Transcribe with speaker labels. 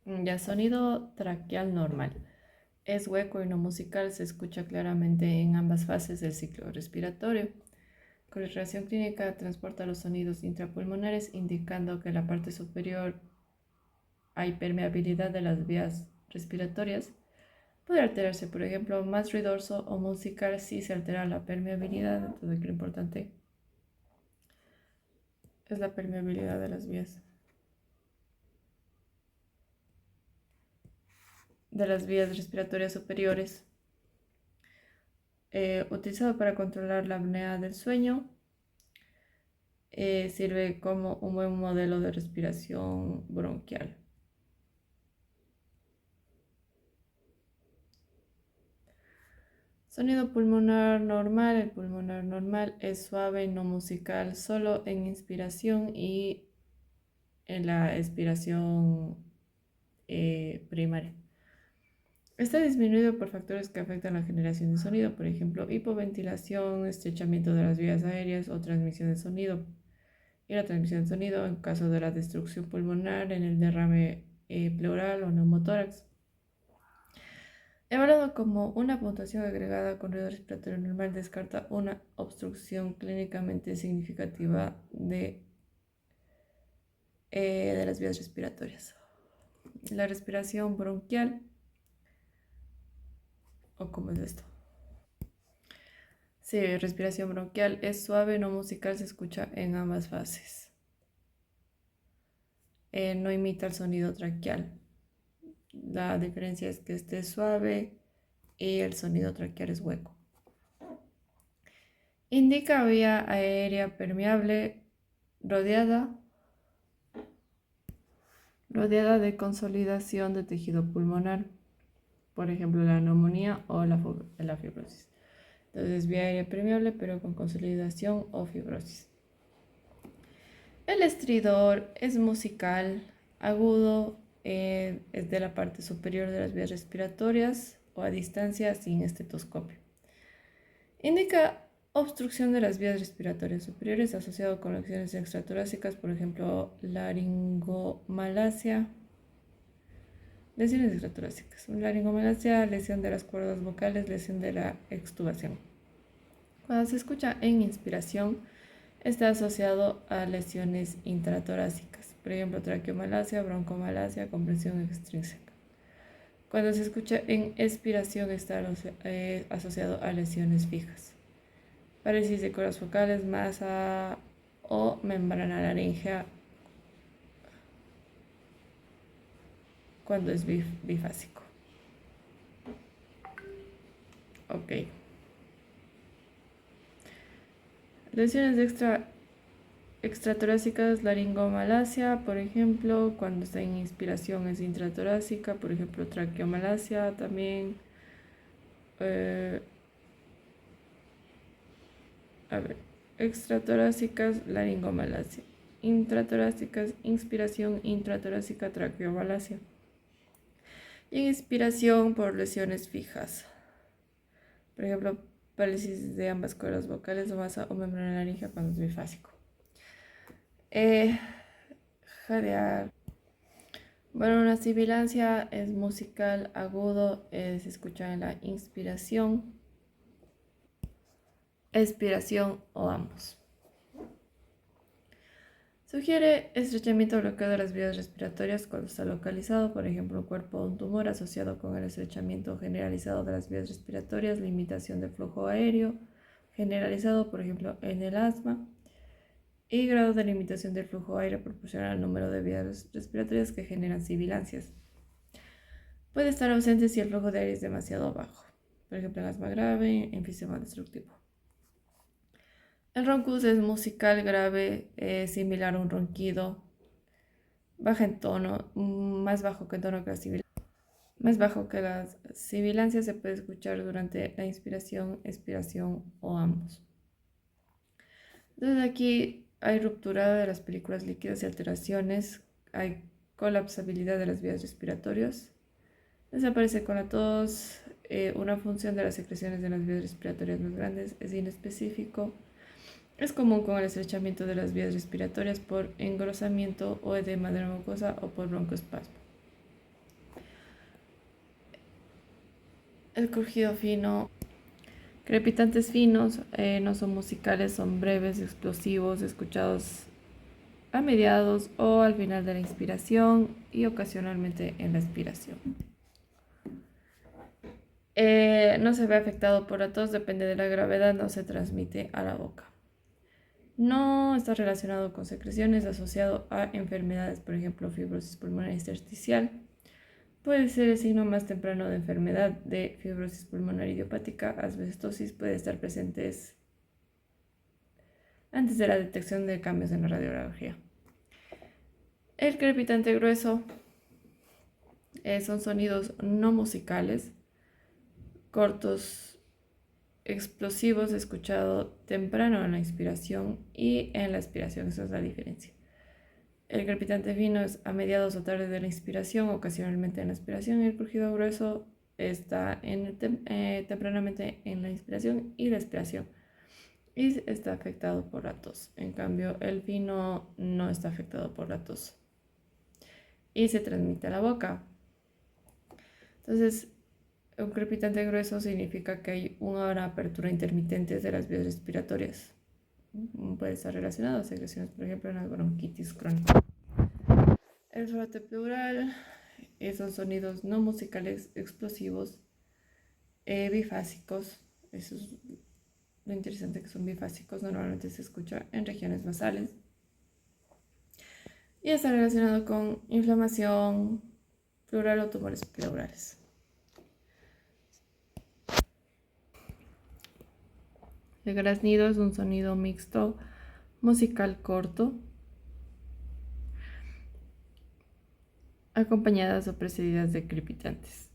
Speaker 1: Ya sonido traqueal normal. Es hueco y no musical, se escucha claramente en ambas fases del ciclo respiratorio. Correlación clínica transporta los sonidos intrapulmonares indicando que en la parte superior hay permeabilidad de las vías respiratorias. Puede alterarse, por ejemplo, más ruidoso o musical si se altera la permeabilidad. Entonces, lo importante es la permeabilidad de las vías respiratorias superiores. Utilizado para controlar la apnea del sueño. Sirve como un buen modelo de respiración bronquial. Sonido pulmonar normal. El pulmonar normal es suave, no musical, solo en inspiración y en la expiración primaria. Está disminuido por factores que afectan la generación de sonido, por ejemplo, hipoventilación, estrechamiento de las vías aéreas o transmisión de sonido. Y la transmisión de sonido en caso de la destrucción pulmonar en el derrame pleural o neumotórax. Evaluado como una puntuación agregada con ruido respiratorio normal, descarta una obstrucción clínicamente significativa de las vías respiratorias. La respiración bronquial, ¿o cómo es esto? Sí, respiración bronquial es suave, no musical, se escucha en ambas fases. No imita el sonido traqueal. La diferencia es que este es suave y el sonido traqueal es hueco. Indica vía aérea permeable rodeada de consolidación de tejido pulmonar, por ejemplo la neumonía o la fibrosis. Entonces, vía aérea permeable pero con consolidación o fibrosis. El estridor es musical, agudo, es de la parte superior de las vías respiratorias o a distancia sin estetoscopio. Indica obstrucción de las vías respiratorias superiores asociado con lesiones extratorácicas, por ejemplo, laringomalacia. Lesiones extratorácicas. Laringomalacia, lesión de las cuerdas vocales, lesión de la extubación. Cuando se escucha en inspiración, está asociado a lesiones intratorácicas, por ejemplo, traqueomalacia, broncomalacia, compresión extrínseca. Cuando se escucha en expiración, está asociado a lesiones fijas. Parálisis de cuerdas vocales, masa o membrana laringea cuando es bifásico. Ok. Lesiones extratorácicas, laringomalacia, por ejemplo, cuando está en inspiración es intratorácica, por ejemplo, traqueomalacia también. Eh, a ver, extratorácicas, laringomalacia. Intratorácicas, inspiración intratorácica, traqueomalacia. Y en inspiración por lesiones fijas. Por ejemplo, parálisis de ambas cuerdas vocales o masa o membrana laringea cuando es bifásico. Jadear. Bueno, una sibilancia es musical agudo, se escucha en la inspiración, expiración o ambos. Sugiere estrechamiento o bloqueo de las vías respiratorias cuando está localizado, por ejemplo, un cuerpo o un tumor asociado con el estrechamiento generalizado de las vías respiratorias, limitación del flujo aéreo generalizado, por ejemplo, en el asma, y grado de limitación del flujo aéreo proporcional al número de vías respiratorias que generan sibilancias. Puede estar ausente si el flujo de aire es demasiado bajo, por ejemplo en asma grave, enfisema destructivo. El roncus es musical grave, similar a un ronquido, baja en tono, más bajo que el tono que la sibilancia. Más bajo que las sibilancias, se puede escuchar durante la inspiración, expiración o ambos. Entonces aquí hay ruptura de las películas líquidas y alteraciones, hay colapsabilidad de las vías respiratorias, desaparece con la tos, una función de las secreciones de las vías respiratorias más grandes es inespecífico. Es común con el estrechamiento de las vías respiratorias por engrosamiento o edema de la mucosa o por broncoespasmo. El crujido fino. Crepitantes finos no son musicales, son breves, explosivos, escuchados a mediados o al final de la inspiración y ocasionalmente en la expiración. No se ve afectado por la tos, depende de la gravedad, no se transmite a la boca. No está relacionado con secreciones, asociado a enfermedades, por ejemplo, fibrosis pulmonar intersticial. Puede ser el signo más temprano de enfermedad de fibrosis pulmonar idiopática. Asbestosis puede estar presentes antes de la detección de cambios en la radiografía. El crepitante grueso son sonidos no musicales, cortos, explosivos, escuchado temprano en la inspiración y en la expiración. Esa es la diferencia. El crepitante fino es a mediados o tarde de la inspiración, ocasionalmente en la expiración, y el crujido grueso está tempranamente en la inspiración y la expiración, y está afectado por la tos. En cambio, el fino no está afectado por la tos y se transmite a la boca. Entonces, un crepitante grueso significa que hay una apertura intermitente de las vías respiratorias. Puede estar relacionado a secreciones, por ejemplo, en la bronquitis crónica. El frote pleural son sonidos no musicales explosivos, bifásicos. Eso es lo interesante, que son bifásicos. Normalmente se escucha en regiones basales y está relacionado con inflamación pleural o tumores pleurales. El graznido es un sonido mixto musical corto, acompañadas o precedidas de crepitantes.